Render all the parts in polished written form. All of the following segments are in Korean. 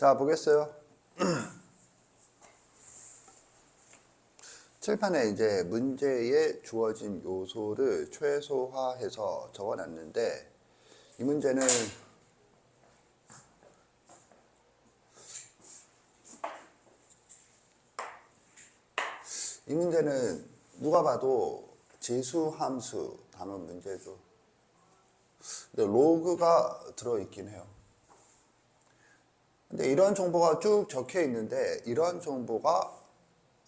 자, 보겠어요. 칠판에 이제 문제에 주어진 요소를 최소화해서 적어놨는데, 이 문제는 누가 봐도 지수함수 단원 문제죠. 근데 로그가 들어있긴 해요. 근데 이런 정보가 쭉 적혀 있는데 이런 정보가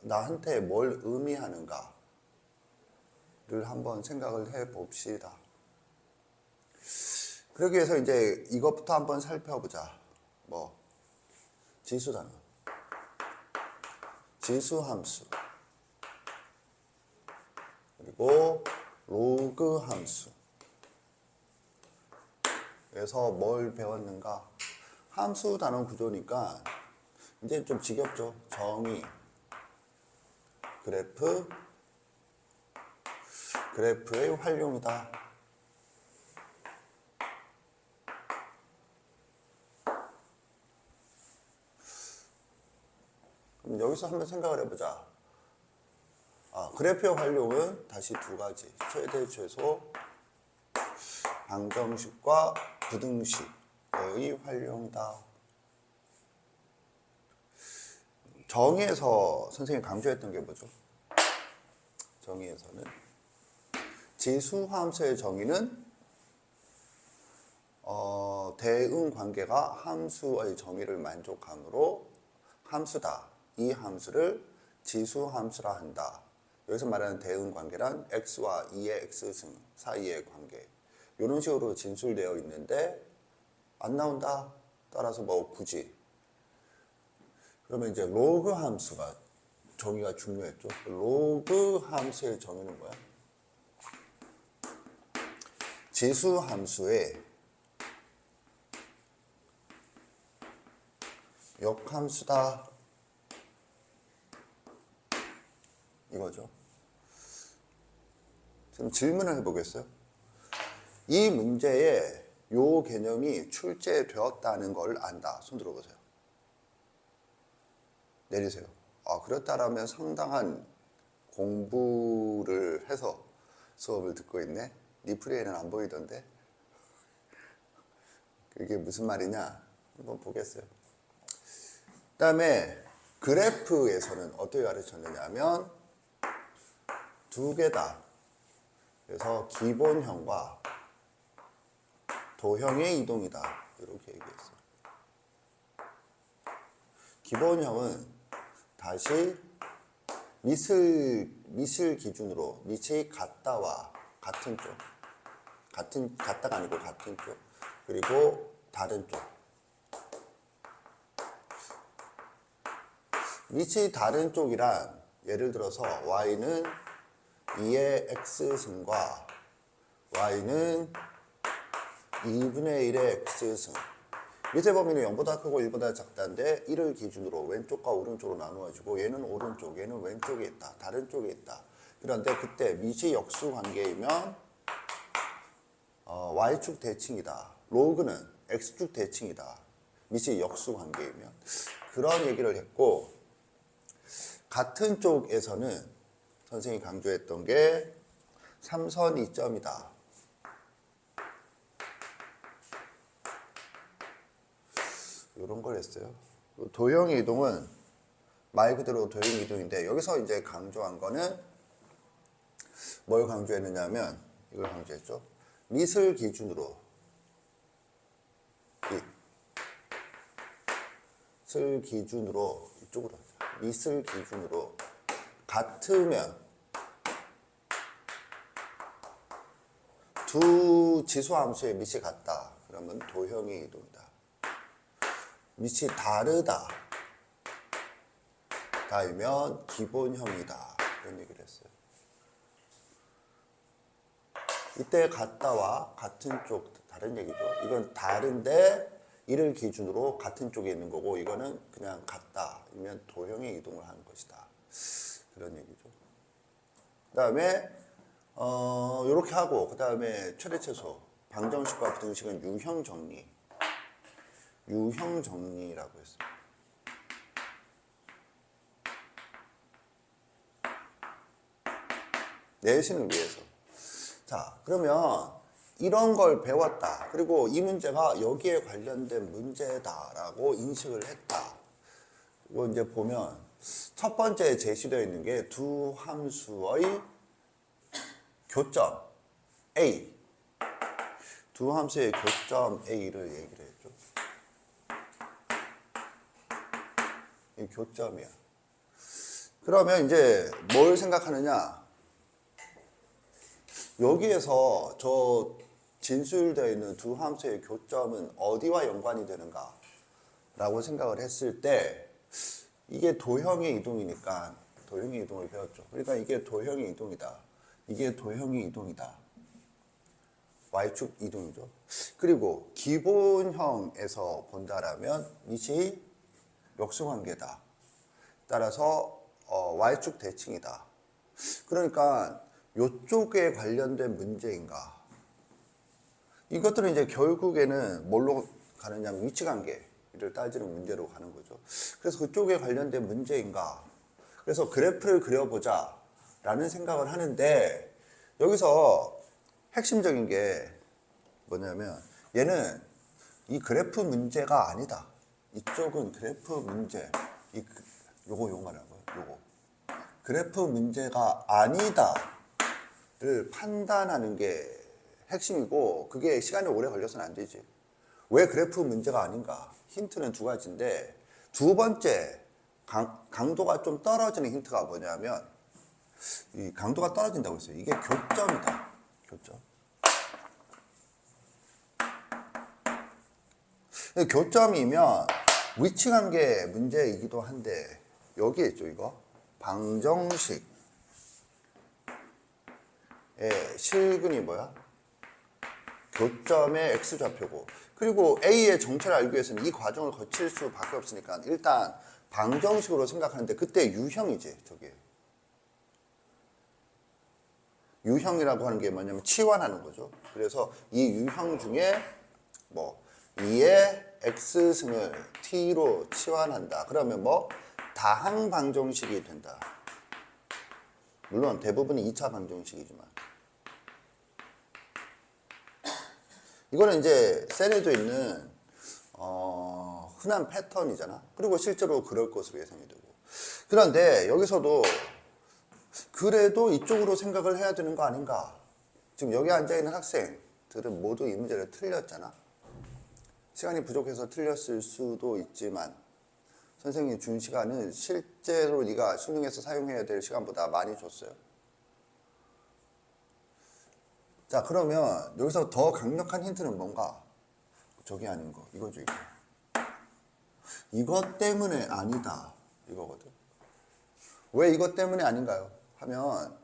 나한테 뭘 의미하는가를 한번 생각을 해 봅시다. 그러기 위해서 이제 이것부터 한번 살펴보자. 지수단원, 지수함수, 그리고 로그 함수. 그래서 뭘 배웠는가? 함수 단원 구조니까 이제 좀 지겹죠. 정의, 그래프의 활용이다. 그럼 여기서 한번 생각을 해보자. 그래프의 활용은 다시 두 가지. 최대, 최소, 방정식과 부등식의 활용이다. 정의에서 선생님이 강조했던 게 뭐죠? 정의에서는 지수함수의 정의는 대응 관계가 함수의 정의를 만족하므로 함수다. 이 함수를 지수함수라 한다. 여기서 말하는 대응 관계란 x와 2의 x승 사이의 관계. 이런 식으로 진술되어 있는데 안 나온다. 따라서 굳이. 그러면 이제 로그 함수가 정의가 중요했죠. 로그 함수의 정의는 뭐야? 지수 함수의 역함수다. 이거죠. 지금 질문을 해보겠어요. 이 문제에 요 개념이 출제되었다는 걸 안다. 손 들어보세요. 내리세요. 그렇다라면 상당한 공부를 해서 수업을 듣고 있네. 리플레이는 안 보이던데. 그게 무슨 말이냐? 한번 보겠어요. 그 다음에 그래프에서는 어떻게 가르쳤느냐면 두 개다. 그래서 기본형과 도형의 이동이다. 이렇게 얘기했어요. 기본형은 다시 밑을 기준으로 밑이 같다와 같은 쪽, 같다가 아니고 같은 쪽, 그리고 다른 쪽. 밑이 다른 쪽이란 예를 들어서 y는 2의 x승과 y는 2분의 1의 x승. 밑에 범위는 0보다 크고 1보다 작다인데 1을 기준으로 왼쪽과 오른쪽으로 나누어지고 얘는 오른쪽, 얘는 왼쪽에 있다. 다른 쪽에 있다. 그런데 그때 밑이 역수 관계이면 y축 대칭이다. 로그는 x축 대칭이다. 밑이 역수 관계이면. 그런 얘기를 했고 같은 쪽에서는 선생님이 강조했던 게 삼선 이점이다. 이런 걸 했어요. 도형의 이동은 말 그대로 도형의 이동인데 여기서 이제 강조한 거는 뭘 강조했느냐면 이걸 강조했죠. 밑을 기준으로 이쪽으로 밑을 기준으로 같으면 두 지수함수의 밑이 같다. 그러면 도형의 이동이다. 밑이 다르다. 다이면 기본형이다. 이런 얘기를 했어요. 이때 같다와 같은 쪽 다른 얘기죠. 이건 다른데 이를 기준으로 같은 쪽에 있는 거고 이거는 그냥 같다이면 도형의 이동을 하는 것이다. 그런 얘기죠. 그 다음에 이렇게 하고 그 다음에 최대 최소 방정식과 부등식은 유형 정리. 유형 정리라고 했어요. 내신을 위해서. 자, 그러면 이런 걸 배웠다. 그리고 이 문제가 여기에 관련된 문제다라고 인식을 했다. 이거 이제 보면 첫 번째 제시되어 있는 게 두 함수의 교점 A. 두 함수의 교점 A를 얘기를 했죠. 이 교점이야. 그러면 이제 뭘 생각하느냐? 여기에서 저 진술되어 있는 두 함수의 교점은 어디와 연관이 되는가? 라고 생각을 했을 때 이게 도형의 이동이니까 도형의 이동을 배웠죠. 그러니까 이게 도형의 이동이다. 이게 도형의 이동이다. Y축 이동이죠. 그리고 기본형에서 본다라면 이것이 역수관계다. 따라서 Y축 대칭이다. 그러니까 이쪽에 관련된 문제인가? 이것들은 이제 결국에는 뭘로 가느냐면 위치관계를 따지는 문제로 가는 거죠. 그래서 그쪽에 관련된 문제인가? 그래서 그래프를 그려보자 라는 생각을 하는데 여기서 핵심적인 게 뭐냐면 얘는 이 그래프 문제가 아니다. 이쪽은 그래프 문제. 요거 말하는 거예요. 요거. 그래프 문제가 아니다를 판단하는 게 핵심이고 그게 시간이 오래 걸려서는 안 되지. 왜 그래프 문제가 아닌가? 힌트는 두 가지인데 두 번째 강도가 좀 떨어지는 힌트가 뭐냐면 이 강도가 떨어진다고 했어요. 이게 교점이다. 교점. 교점이면 위치관계 문제이기도 한데 여기에 있죠. 이거 방정식의 실근이 뭐야? 교점의 x좌표고 그리고 A의 정체를 알기 위해서는 이 과정을 거칠 수밖에 없으니까 일단 방정식으로 생각하는데 그때 유형이지. 저게 유형이라고 하는 게 뭐냐면 치환하는 거죠. 그래서 이 유형 중에 뭐 2의 x승을 t로 치환한다. 그러면 뭐 다항 방정식이 된다. 물론 대부분이 2차 방정식이지만 이거는 이제 셀에도 있는 흔한 패턴이잖아. 그리고 실제로 그럴 것으로 예상이 되고 그런데 여기서도 그래도 이쪽으로 생각을 해야 되는 거 아닌가? 지금 여기 앉아있는 학생들은 모두 이 문제를 틀렸잖아. 시간이 부족해서 틀렸을 수도 있지만 선생님이 준 시간은 실제로 네가 수능에서 사용해야 될 시간보다 많이 줬어요. 자, 그러면 여기서 더 강력한 힌트는 뭔가? 저게 아닌 거, 이거죠, 이거. 이것 때문에 아니다, 이거거든. 왜 이것 때문에 아닌가요? 하면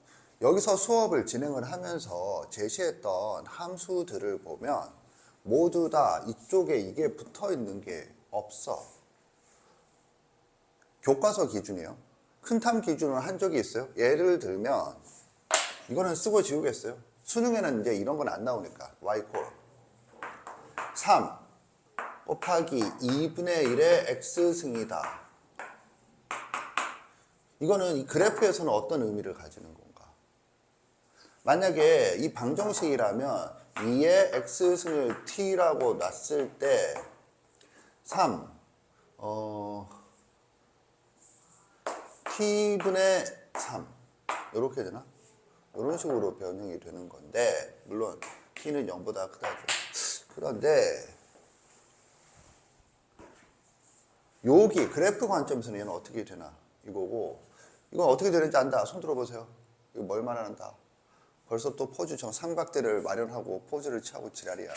여기서 수업을 진행을 하면서 제시했던 함수들을 보면 모두 다 이쪽에 이게 붙어 있는 게 없어. 교과서 기준이에요. 큰탐 기준으로 한 적이 있어요. 예를 들면 이거는 쓰고 지우겠어요. 수능에는 이제 이런 건 안 나오니까 y콜 3 곱하기 2분의 1의 x승이다. 이거는 이 그래프에서는 어떤 의미를 가지는 건가? 만약에 이 방정식이라면 2의 x승을 t라고 놨을 때 3 t분의 3 이렇게 되나? 이런 식으로 변형이 되는 건데 물론 t는 0보다 크다죠. 그런데 여기 그래프 관점에서는 얘는 어떻게 되나 이거고 이건 어떻게 되는지 안다. 손 들어보세요. 이거 뭘 말하는다. 벌써 또 포즈 정 삼각대를 마련하고 포즈를 취하고 지랄이야.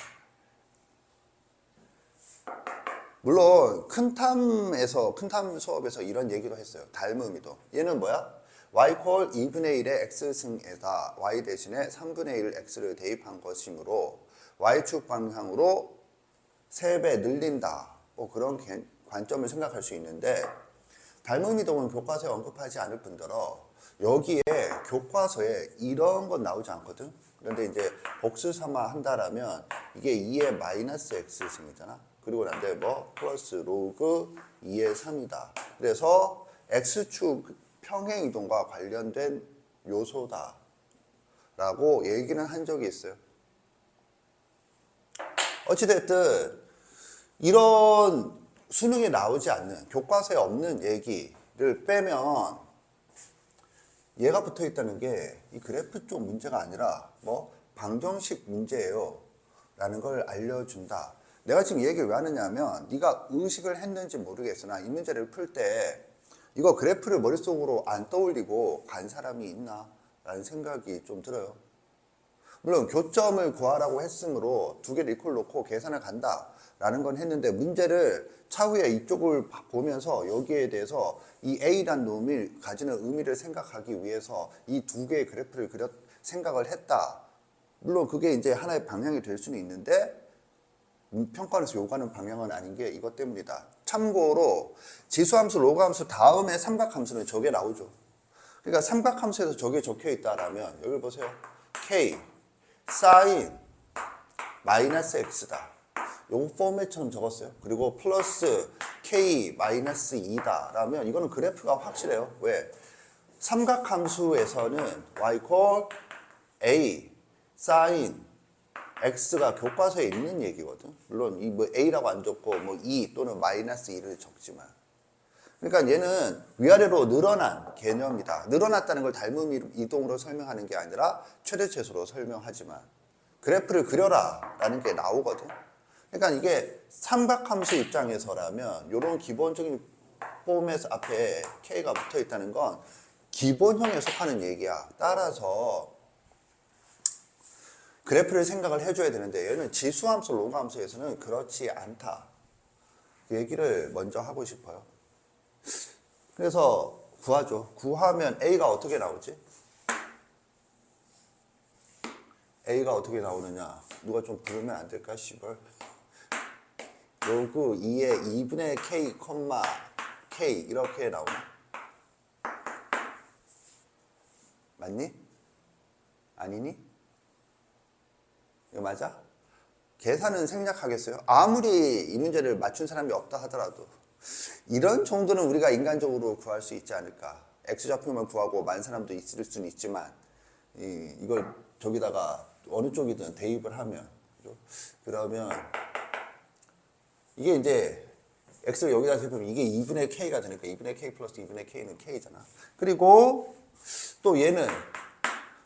물론 큰탐 수업에서 이런 얘기도 했어요. 닮음이도. 얘는 뭐야? y콜 2분의 1의 x승에다 y 대신에 3분의 1 x를 대입한 것이므로 y축 방향으로 3배 늘린다. 뭐 그런 관점을 생각할 수 있는데 닮음 이동은 교과서에 언급하지 않을 뿐더러 여기에 교과서에 이런 건 나오지 않거든. 그런데 이제 복수 삼아 한다라면 이게 2의 마이너스 x승이잖아. 그리고 난 다음에 뭐 플러스 로그 2의 3이다. 그래서 x축 평행 이동과 관련된 요소다 라고 얘기는 한 적이 있어요. 어찌됐든 이런 수능에 나오지 않는, 교과서에 없는 얘기를 빼면 얘가 붙어 있다는 게 이 그래프 쪽 문제가 아니라 뭐 방정식 문제예요 라는 걸 알려준다. 내가 지금 이 얘기를 왜 하느냐 하면 네가 의식을 했는지 모르겠으나 이 문제를 풀 때 이거 그래프를 머릿속으로 안 떠올리고 간 사람이 있나 라는 생각이 좀 들어요. 물론 교점을 구하라고 했으므로 두 개를 이퀄 놓고 계산을 간다 라는 건 했는데, 문제를 차후에 이쪽을 보면서 여기에 대해서 이 A란 놈이 가지는 의미를 생각하기 위해서 이 두 개의 그래프를 생각을 했다. 물론 그게 이제 하나의 방향이 될 수는 있는데 평가원에서 요구하는 방향은 아닌 게 이것 때문이다. 참고로 지수함수, 로그함수 다음에 삼각함수는 저게 나오죠. 그러니까 삼각함수에서 저게 적혀 있다라면 여기 보세요. K 사인 마이너스 X다. 요거 포맷처럼 적었어요. 그리고 플러스 K 마이너스 2다 라면 이거는 그래프가 확실해요. 왜? 삼각함수에서는 y 콜 A 사인 X가 교과서에 있는 얘기거든. 물론 이 뭐 A라고 안 적고 뭐 2 또는 마이너스 2를 적지만. 그러니까 얘는 위아래로 늘어난 개념이다. 늘어났다는 걸 닮음 이동으로 설명하는 게 아니라 최대최소로 설명하지만 그래프를 그려라 라는 게 나오거든. 그러니까 이게 삼각함수 입장에서라면 이런 기본적인 포맷 앞에 K가 붙어 있다는 건 기본형에 속하는 얘기야. 따라서 그래프를 생각을 해줘야 되는데 얘는 지수함수, 로그함수에서는 그렇지 않다. 그 얘기를 먼저 하고 싶어요. 그래서 구하죠. 구하면 A가 어떻게 나오지? A가 어떻게 나오느냐? 누가 좀 부르면 안 될까? 씨발. 로그 2의 2분의 K, K 이렇게 나오나? 맞니? 아니니? 이거 맞아? 계산은 생략하겠어요? 아무리 이 문제를 맞춘 사람이 없다 하더라도 이런 정도는 우리가 인간적으로 구할 수 있지 않을까. X좌표만 구하고 만 사람도 있을 수는 있지만 이걸 저기다가 어느 쪽이든 대입을 하면 그죠? 그러면 이게 이제 X를 여기다 대입하면 이게 2분의 K가 되니까 2분의 K 플러스 2분의 K는 K잖아. 그리고 또 얘는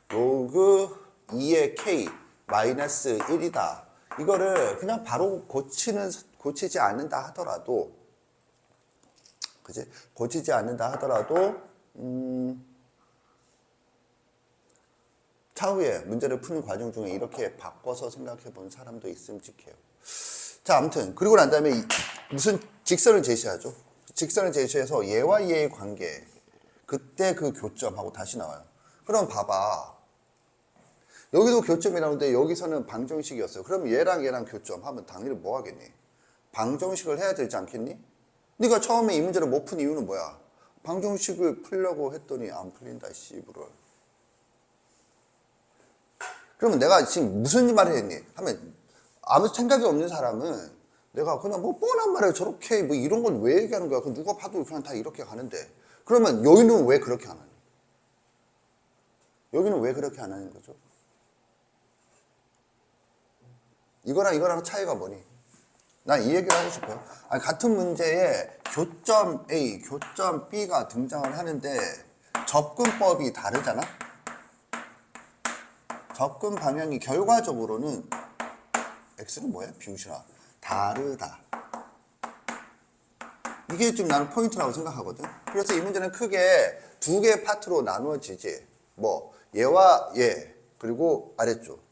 로그 2의 K 마이너스 1이다. 이거를 그냥 바로 고치지 않는다 하더라도, 그지? 고치지 않는다 하더라도, 차후에 문제를 푸는 과정 중에 이렇게 바꿔서 생각해 본 사람도 있음직해요. 자, 아무튼, 그리고 난 다음에 무슨 직선을 제시하죠. 직선을 제시해서 얘와 얘의 관계, 그때 그 교점하고 다시 나와요. 그럼 봐봐. 여기도 교점이 나오는데 여기서는 방정식이었어요. 그럼 얘랑 얘랑 교점하면 당연히 뭐 하겠니? 방정식을 해야 되지 않겠니? 네가 처음에 이 문제를 못 푼 이유는 뭐야? 방정식을 풀려고 했더니 안 풀린다, 씨부를. 그러면 내가 지금 무슨 말을 했니? 하면 아무 생각이 없는 사람은 내가 그냥 뭐 뻔한 말을 저렇게 뭐 이런 건 왜 얘기하는 거야? 그 누가 봐도 그냥 다 이렇게 가는데. 그러면 여기는 왜 그렇게 안 하니? 여기는 왜 그렇게 안 하는 거죠? 이거랑 차이가 뭐니? 난 이 얘기를 하고 싶어요. 아니, 같은 문제에 교점 A, 교점 B가 등장을 하는데 접근법이 다르잖아? 접근 방향이 결과적으로는 X는 뭐야? 비웃이라. 다르다. 이게 좀 나는 포인트라고 생각하거든. 그래서 이 문제는 크게 두 개의 파트로 나누어지지. 뭐 얘와 얘, 그리고 아래쪽.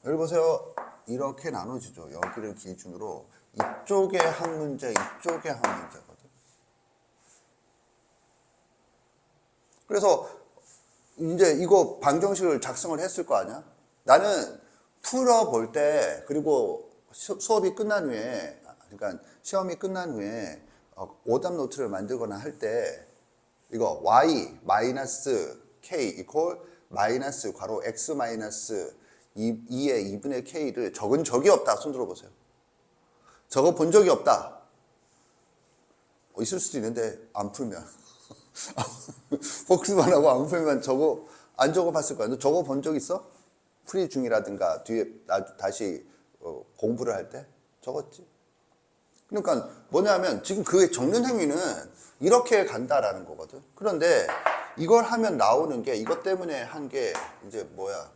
여기 보세요. 이렇게 나눠지죠. 여기를 기준으로 이쪽에 한 문제, 이쪽에 한 문제거든. 그래서 이제 이거 방정식을 작성을 했을 거 아니야? 나는 풀어볼 때, 그리고 수업이 끝난 후에, 그러니까 시험이 끝난 후에 오답 노트를 만들거나 할 때 이거 y 마이너스 k 이퀄 마이너스 괄호 x 마이너스 2의 2분의 k를 적은 적이 없다. 손 들어보세요. 저거 본 적이 없다. 있을 수도 있는데 안 풀면 복습만 하고 안 풀면 저거 안 적어 봤을 거야. 너 저거 본 적 있어? 풀이 중이라든가 뒤에 다시 공부를 할 때 적었지. 그러니까 뭐냐면 지금 그 적는 행위는 이렇게 간다라는 거거든. 그런데 이걸 하면 나오는 게 이것 때문에 한 게 이제 뭐야?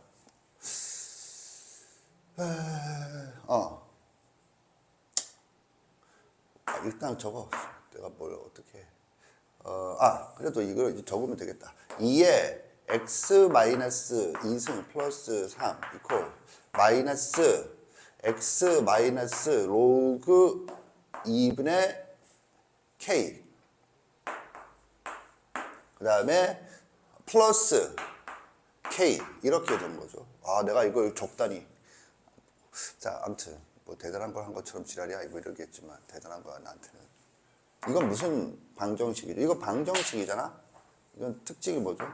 일단 적어. 내가 뭘 어떻게 해. 그래도 이걸 적으면 되겠다. 2에 x-2승 플러스 3 이퀄 마이너스 x 마이너스 로그 2분의 k 그 다음에 플러스 k 이렇게 되는 거죠. 내가 이걸 적다니. 자, 아무튼 뭐 대단한 걸 한 것처럼 지랄이야 뭐 이러겠지만 대단한 거야 나한테는. 이건 무슨 방정식이죠? 이거 방정식이잖아. 이건 특징이 뭐죠?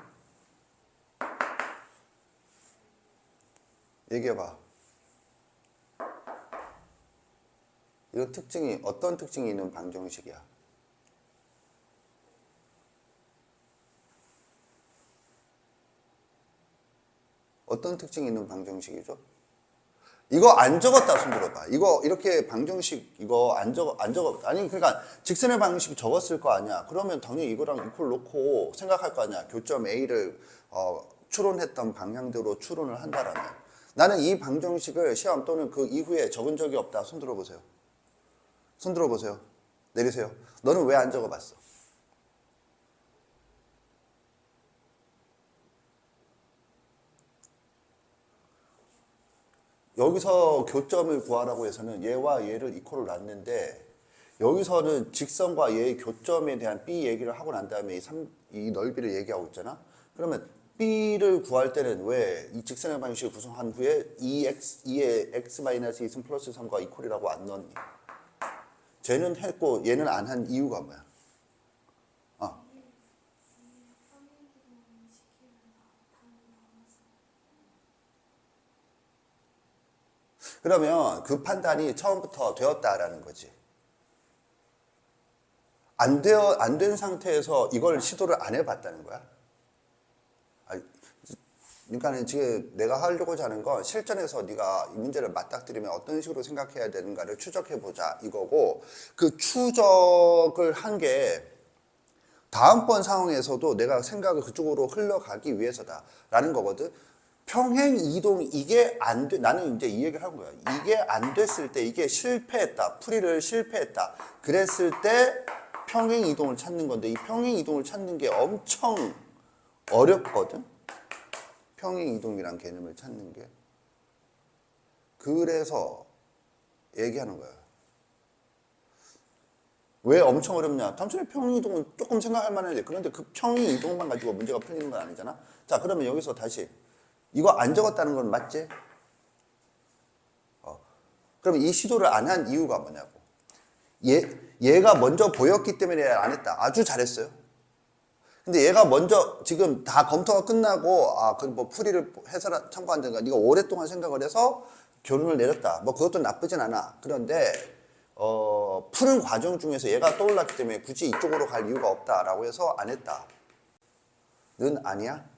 얘기해봐. 이런 특징이 어떤 특징이 있는 방정식이야? 어떤 특징이 있는 방정식이죠? 이거 안 적었다 손 들어봐. 이거 이렇게 방정식 이거 안 적었. 아니 그러니까 직선의 방정식 적었을 거 아니야. 그러면 당연히 이거랑 이퀄 놓고 생각할 거 아니야. 교점 A를 추론했던 방향대로 추론을 한다라면 나는 이 방정식을 시험 또는 그 이후에 적은 적이 없다. 손 들어보세요. 손 들어보세요. 내리세요. 너는 왜 안 적어봤어? 여기서 교점을 구하라고 해서는 얘와 얘를 이퀄을 놨는데 여기서는 직선과 얘의 교점에 대한 B 얘기를 하고 난 다음에 이 넓이를 얘기하고 있잖아. 그러면 B를 구할 때는 왜 이 직선의 방식을 구성한 후에 2의 x-2승 플러스 3과 이퀄이라고 안 넣었니? 쟤는 했고 얘는 안 한 이유가 뭐야? 그러면 그 판단이 처음부터 되었다라는 거지. 안 된 상태에서 이걸 시도를 안 해봤다는 거야. 그러니까 지금 내가 하려고자 하는 건 실전에서 네가 이 문제를 맞닥뜨리면 어떤 식으로 생각해야 되는가를 추적해보자 이거고, 그 추적을 한 게 다음번 상황에서도 내가 생각을 그쪽으로 흘러가기 위해서다라는 거거든. 평행 이동 이게 안 돼. 나는 이제 이 얘기를 한 거야. 이게 안 됐을 때, 이게 실패했다. 풀이를 실패했다. 그랬을 때 평행 이동을 찾는 건데 이 평행 이동을 찾는 게 엄청 어렵거든. 평행 이동이란 개념을 찾는 게. 그래서 얘기하는 거야. 왜 엄청 어렵냐? 단순히 평행 이동은 조금 생각할 만한데 그런데 그 평행 이동만 가지고 문제가 풀리는 건 아니잖아. 자, 그러면 여기서 다시 이거 안 적었다는 건 맞지? 그럼 이 시도를 안 한 이유가 뭐냐고. 얘가 먼저 보였기 때문에 안 했다. 아주 잘했어요. 근데 얘가 먼저 지금 다 검토가 끝나고 그 뭐 풀이를 해서 참고한다든가 네가 오랫동안 생각을 해서 결론을 내렸다. 뭐 그것도 나쁘진 않아. 그런데 푸는 과정 중에서 얘가 떠올랐기 때문에 굳이 이쪽으로 갈 이유가 없다라고 해서 안 했다. 는 아니야?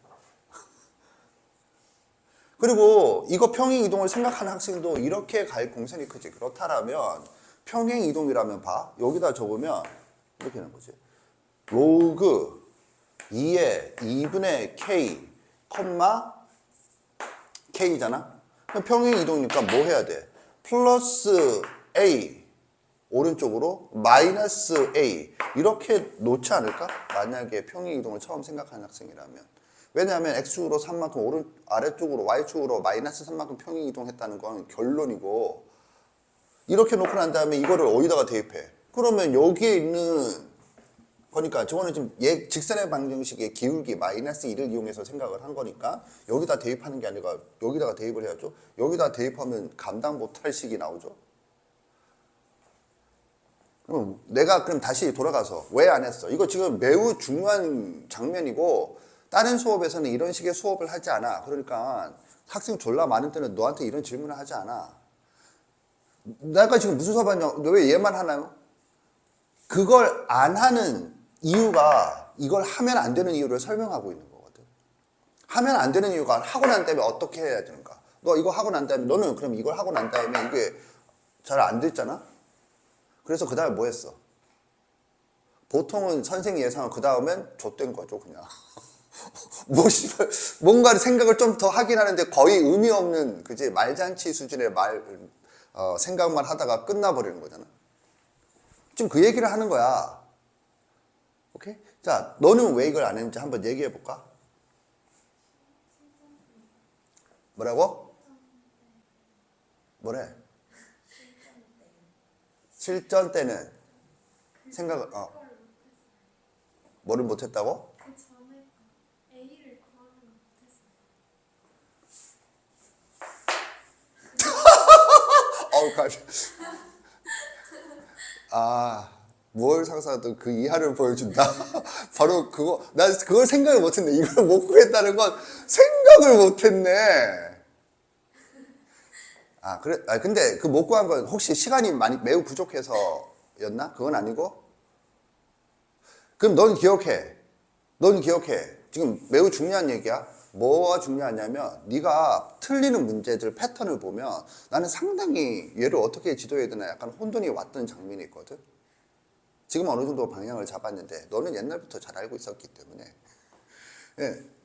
그리고 이거 평행 이동을 생각하는 학생도 이렇게 갈 공산이 크지. 그렇다면 평행 이동이라면 봐. 여기다 적으면 이렇게 되는 거지. 로그 2의 2분의 k, k잖아. 그럼 평행 이동이니까 뭐 해야 돼? 플러스 a 오른쪽으로 마이너스 a 이렇게 놓지 않을까? 만약에 평행 이동을 처음 생각하는 학생이라면. 왜냐하면 x축으로 3만큼 아래쪽으로 y축으로 마이너스 3만큼 평행 이동했다는 건 결론이고, 이렇게 놓고 난 다음에 이거를 어디다가 대입해? 그러면 여기에 있는 거니까 저거는 지금 직선의 방정식의 기울기 마이너스 1을 이용해서 생각을 한 거니까 여기다 대입하는 게 아니라 여기다가 대입을 해야죠. 여기다 대입하면 감당 못할 식이 나오죠. 그럼 다시 돌아가서 왜 안 했어? 이거 지금 매우 중요한 장면이고 다른 수업에서는 이런 식의 수업을 하지 않아. 그러니까 학생 졸라 많은 때는 너한테 이런 질문을 하지 않아. 내가 지금 무슨 수업 하냐? 너 왜 얘만 하나요? 그걸 안 하는 이유가 이걸 하면 안 되는 이유를 설명하고 있는 거거든. 하면 안 되는 이유가 하고 난 다음에 어떻게 해야 되는가? 너 이거 하고 난 다음에 너는 그럼 이걸 하고 난 다음에 이게 잘 안 됐잖아? 그래서 그 다음에 뭐 했어? 보통은 선생 예상은 그 다음엔 좆된 거죠, 그냥. 뭐, 뭔가를 생각을 좀 더 하긴 하는데 거의 의미 없는, 그지? 말잔치 수준의 생각만 하다가 끝나버리는 거잖아. 지금 그 얘기를 하는 거야. 오케이? 자, 너는 왜 이걸 안 했는지 한번 얘기해 볼까? 뭐라고? 뭐래? 실전 때는 생각을, 뭐를 못했다고? 그 전에 A를 구하는 걸 못했어요. 뭘 상상하든 그 이하를 보여준다. 바로 그거, 난 그걸 생각을 못했네. 이걸 못 구했다는 건 생각을 못했네. 그래. 근데 그 못 구한 건 혹시 시간이 매우 부족해서였나? 그건 아니고? 그럼 넌 기억해. 지금 매우 중요한 얘기야. 뭐가 중요하냐면 네가 틀리는 문제들 패턴을 보면 나는 상당히 얘를 어떻게 지도해야 되나 약간 혼돈이 왔던 장면이 있거든. 지금 어느 정도 방향을 잡았는데 너는 옛날부터 잘 알고 있었기 때문에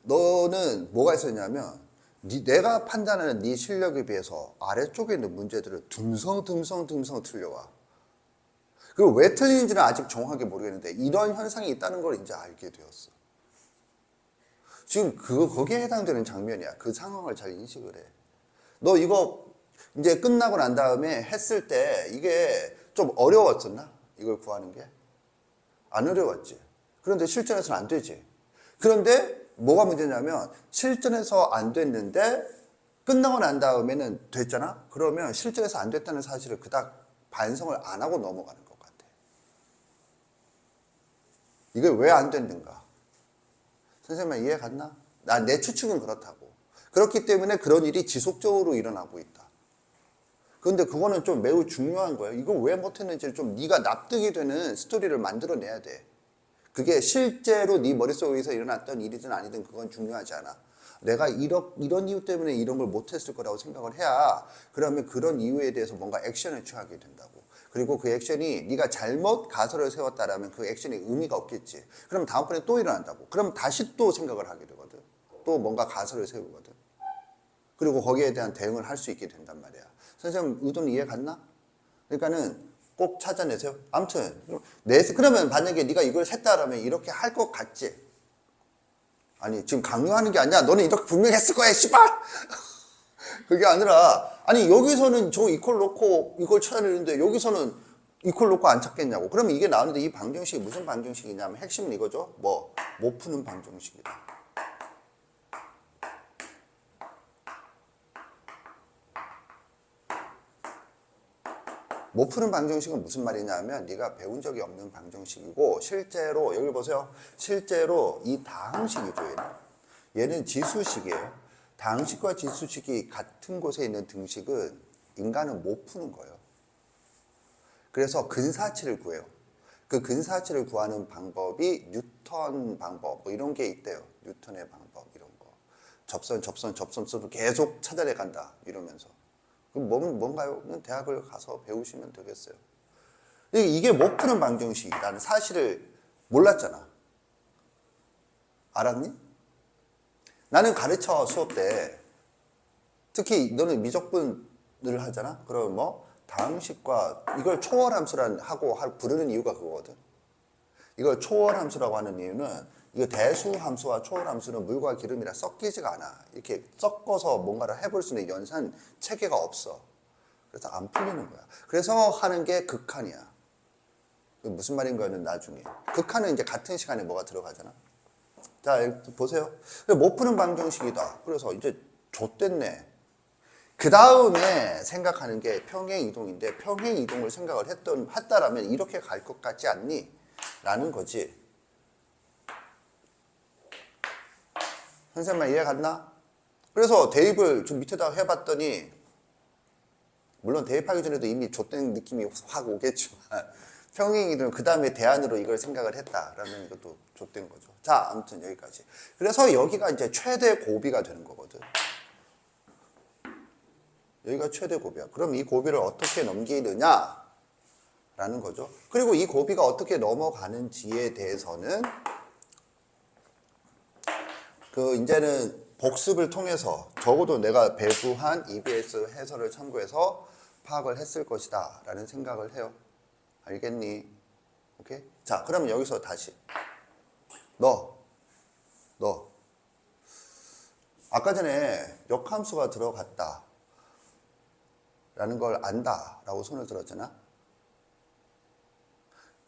너는 뭐가 있었냐면 내가 판단하는 네 실력에 비해서 아래쪽에 있는 문제들을 듬성 틀려와. 그리고 왜 틀리는지는 아직 정확하게 모르겠는데 이런 현상이 있다는 걸 이제 알게 되었어. 지금 거기에 해당되는 장면이야. 그 상황을 잘 인식을 해. 너 이거 이제 끝나고 난 다음에 했을 때 이게 좀 어려웠었나? 이걸 구하는 게? 안 어려웠지. 그런데 실전에서는 안 되지. 그런데 뭐가 문제냐면 실전에서 안 됐는데 끝나고 난 다음에는 됐잖아? 그러면 실전에서 안 됐다는 사실을 그닥 반성을 안 하고 넘어가는 것 같아. 이게 왜 안 됐는가? 선생님 이해 갔나? 내 추측은 그렇다고. 그렇기 때문에 그런 일이 지속적으로 일어나고 있다. 그런데 그거는 좀 매우 중요한 거예요. 이걸 왜 못했는지를 좀 네가 납득이 되는 스토리를 만들어내야 돼. 그게 실제로 네 머릿속에서 일어났던 일이든 아니든 그건 중요하지 않아. 내가 이런 이유 때문에 이런 걸 못했을 거라고 생각을 해야 그러면 그런 이유에 대해서 뭔가 액션을 취하게 된다고. 그리고 그 액션이 네가 잘못 가설을 세웠다라면 그 액션이 의미가 없겠지. 그럼 다음번에 또 일어난다고. 그럼 다시 또 생각을 하게 되거든. 또 뭔가 가설을 세우거든. 그리고 거기에 대한 대응을 할 수 있게 된단 말이야. 선생님 의도는 이해 갔나? 그러니까는 꼭 찾아내세요. 아무튼 그러면 만약에 네가 이걸 셌다라면 이렇게 할 것 같지? 아니 지금 강요하는 게 아니야. 너는 이렇게 분명히 했을 거야 씨발. 그게 아니라 아니 여기서는 저 이퀄 놓고 이걸 찾아내는데 여기서는 이퀄 놓고 안 찾겠냐고. 그러면 이게 나오는데 이 방정식이 무슨 방정식이냐면 핵심은 이거죠. 못 푸는 방정식이다. 못 푸는 방정식은 무슨 말이냐면 네가 배운 적이 없는 방정식이고 실제로 여기 보세요. 실제로 이 다항식이죠. 얘는 지수식이에요. 다항식과 지수식이 같은 곳에 있는 등식은 인간은 못 푸는 거예요. 그래서 근사치를 구해요. 그 근사치를 구하는 방법이 뉴턴 방법 뭐 이런 게 있대요. 뉴턴의 방법 이런 거. 접선수를 계속 찾아내 간다 이러면서. 그럼 뭔가요? 대학을 가서 배우시면 되겠어요. 이게 못 푸는 방정식이라는 사실을 몰랐잖아. 알았니? 나는 가르쳐 수업 때 특히 너는 미적분을 하잖아? 그러면 다항식과 이걸 초월함수라는 하고 부르는 이유가 그거거든. 이걸 초월함수라고 하는 이유는 이거 대수함수와 초월함수는 물과 기름이라 섞이지가 않아. 이렇게 섞어서 뭔가를 해볼 수 있는 연산 체계가 없어. 그래서 안 풀리는 거야. 그래서 하는 게 극한이야. 무슨 말인가는 나중에. 극한은 이제 같은 시간에 뭐가 들어가잖아. 자, 보세요. 못 푸는 방정식이다. 그래서 이제 좆됐네. 그 다음에 생각하는 게 평행이동인데 평행이동을 생각을 했다라면 이렇게 갈 것 같지 않니? 라는 거지. 선생님 이해 갔나? 그래서 대입을 좀 밑에다가 해봤더니 물론 대입하기 전에도 이미 좆된 느낌이 확 오겠지만 평행이든 그 다음에 대안으로 이걸 생각을 했다라는 것도 좆된 거죠. 자, 아무튼 여기까지. 그래서 여기가 이제 최대 고비가 되는 거거든. 여기가 최대 고비야. 그럼 이 고비를 어떻게 넘기느냐? 라는 거죠. 그리고 이 고비가 어떻게 넘어가는지에 대해서는 이제는 복습을 통해서 적어도 내가 배부한 EBS 해설을 참고해서 파악을 했을 것이다 라는 생각을 해요. 알겠니? 오케이? 자, 그럼 여기서 다시 너 아까 전에 역함수가 들어갔다 라는 걸 안다 라고 손을 들었잖아.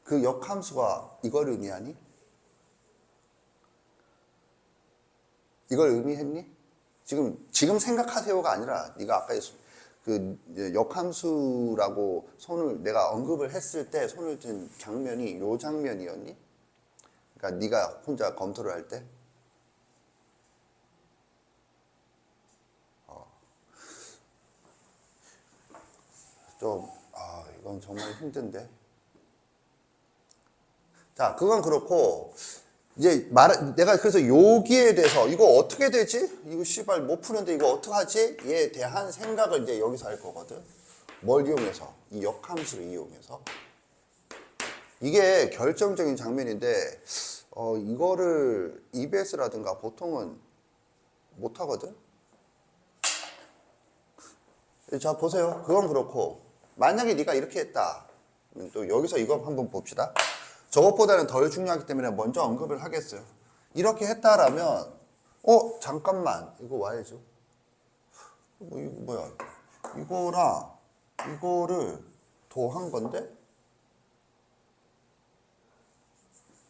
그 역함수가 이걸 의미하니? 이걸 의미했니? 지금 생각하세요가 아니라 네가 아까 그 역함수라고 손을 내가 언급을 했을 때 손을 든 장면이 요 장면이었니? 그러니까 네가 혼자 검토를 할 때? 이건 정말 힘든데. 자, 그건 그렇고 이제 내가 그래서 여기에 대해서 이거 어떻게 되지? 이거 씨발 못 푸는데 이거 어떡하지? 에 대한 생각을 이제 여기서 할 거거든. 뭘 이용해서? 이 역함수를 이용해서. 이게 결정적인 장면인데 이거를 EBS라든가 보통은 못 하거든. 자, 보세요. 그건 그렇고 만약에 네가 이렇게 했다. 또 여기서 이거 한번 봅시다. 저것보다는 덜 중요하기 때문에 먼저 언급을 하겠어요. 이렇게 했다라면 잠깐만 이거 와야죠. 이거 뭐야? 이거랑 이거를 더한 건데?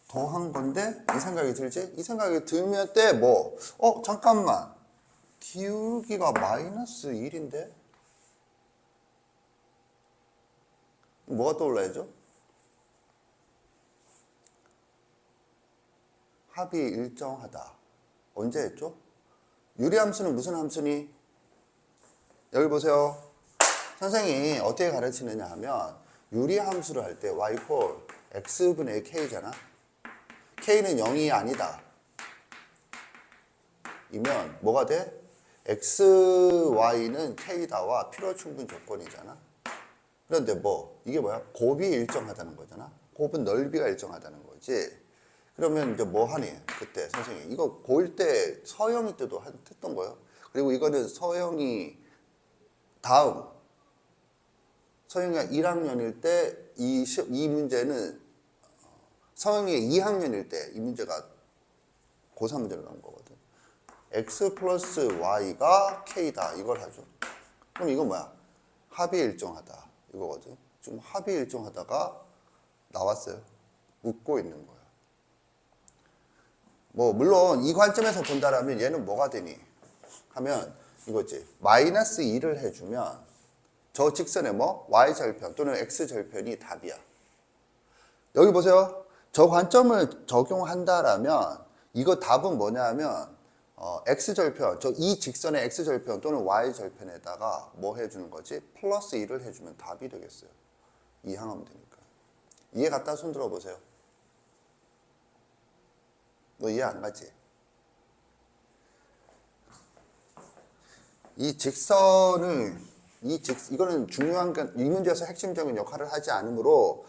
더한 건데? 이 생각이 들지? 이 생각이 들면 때 잠깐만 기울기가 마이너스 1인데? 뭐가 떠올라야죠? 합이 일정하다. 언제 했죠? 유리함수는 무슨 함수니? 여기 보세요. 선생님이 어떻게 가르치느냐 하면 유리함수를 할 때 y 콜 x분의 k잖아. k는 0이 아니다. 이면 뭐가 돼? x, y는 k다와 필요충분 조건이잖아. 그런데 이게 뭐야? 곱이 일정하다는 거잖아. 곱은 넓이가 일정하다는 거지. 그러면 이제 뭐 하니? 그때 선생님이 이거 고1 때 서영이 때도 했던 거예요. 그리고 이거는 서영이 다음 서영이가 1학년일 때 이 문제는 서영이 2학년일 때 이 문제가 고3 문제로 나온 거거든. x 플러스 y가 k다 이걸 하죠. 그럼 이건 뭐야? 합이 일정하다 이거거든. 지금 합이 일정하다가 나왔어요. 웃고 있는 거야. 물론 이 관점에서 본다라면 얘는 뭐가 되니? 하면 이거지. 마이너스 2를 해주면 저 직선의 y절편 또는 x절편이 답이야. 여기 보세요. 저 관점을 적용한다라면 이거 답은 뭐냐 하면 x절편, 이 직선의 x절편 또는 y절편에다가 뭐 해주는 거지? 플러스 2를 해주면 답이 되겠어요. 이항하면 되니까. 이해 갔다 손 들어보세요. 너 이해 안 가지? 이거는 중요한 이 문제에서 핵심적인 역할을 하지 않으므로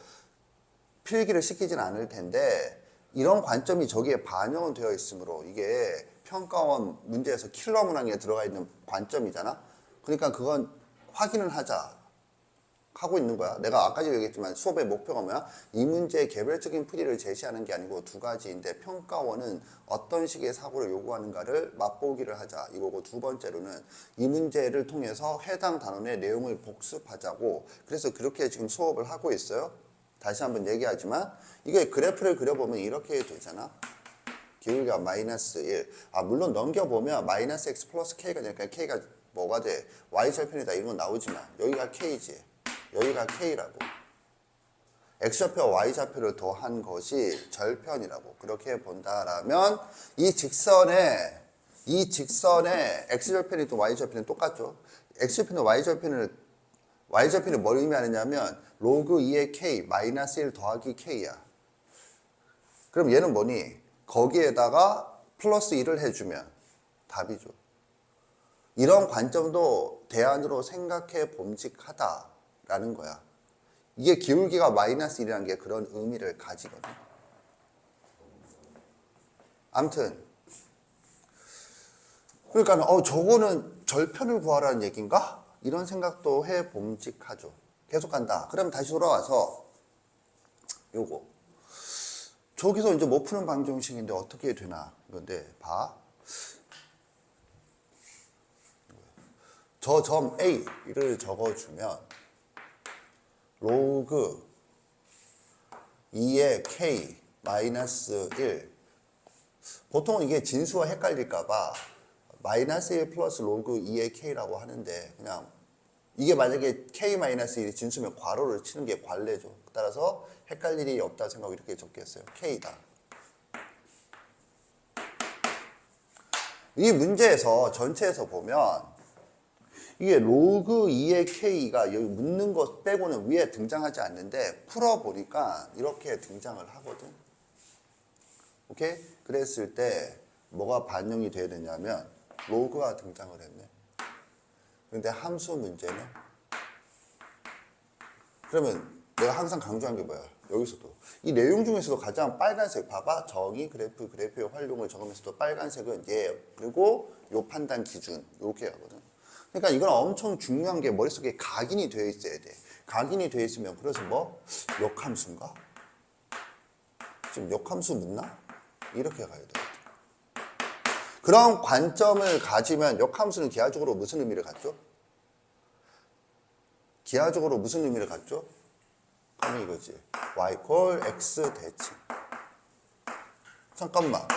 필기를 시키진 않을 텐데 이런 관점이 저기에 반영은 되어 있으므로 이게 평가원 문제에서 킬러 문항에 들어가 있는 관점이잖아. 그러니까 그건 확인을 하자 하고 있는 거야. 내가 아까 얘기했지만 수업의 목표가 뭐야? 이 문제의 개별적인 풀이를 제시하는 게 아니고 두 가지인데 평가원은 어떤 식의 사고를 요구하는가를 맛보기를 하자 이거고, 두 번째로는 이 문제를 통해서 해당 단원의 내용을 복습하자고. 그래서 그렇게 지금 수업을 하고 있어요. 다시 한번 얘기하지만 이게 그래프를 그려보면 이렇게 되잖아. 기울기가 마이너스 1. 물론 넘겨보면 마이너스 x 플러스 k가 되니까 k가 뭐가 돼? y절편이다 이런 건 나오지만 여기가 k지. 여기가 k라고. x좌표와 y좌표를 더한 것이 절편이라고. 그렇게 본다라면 이 직선의 x절편이 또 y절편이 똑같죠. x절편과 y절편을 y좌표는 뭘 의미하느냐면 로그 2의 k 마이너스 1 더하기 k야. 그럼 얘는 뭐니? 거기에다가 플러스 1을 해주면 답이죠. 이런 관점도 대안으로 생각해 봄직하다라는 거야. 이게 기울기가 마이너스 1이라는 게 그런 의미를 가지거든. 아무튼 그러니까 저거는 절편을 구하라는 얘기인가? 이런 생각도 해 봄직하죠. 계속 간다. 그럼 다시 돌아와서 요거 저기서 이제 못 푸는 방정식인데 어떻게 되나 이건데 봐. 저 점 A를 적어주면 로그 2의 K 마이너스 1 보통은 이게 진수와 헷갈릴까봐 마이너스 1 플러스 로그 2의 K라고 하는데 그냥 이게 만약에 K 마이너스 1이 진수면 괄호를 치는 게 관례죠. 따라서 헷갈릴 일이 없다 생각하고 이렇게 적겠어요. K다. 이 문제에서 전체에서 보면 이게 로그 2의 K가 여기 묻는 것 빼고는 위에 등장하지 않는데 풀어보니까 이렇게 등장을 하거든. 오케이? 그랬을 때 뭐가 반영이 돼야 되냐면 로그가 등장을 했네. 근데 함수 문제는 그러면 내가 항상 강조한 게 뭐야? 여기서도 이 내용 중에서도 가장 빨간색 봐봐. 정의 그래프의 활용을 적으면서도 빨간색은 얘 그리고 요 판단 기준 이렇게 하거든. 그러니까 이건 엄청 중요한 게 머릿속에 각인이 되어 있어야 돼. 각인이 되어 있으면 그래서 뭐 역함수인가? 지금 역함수 묻나? 이렇게 가야 돼. 그런 관점을 가지면 역함수는 기하적으로 무슨 의미를 갖죠? 기하적으로 무슨 의미를 갖죠? 그러면 이거지. y 콜 x 대칭. 잠깐만.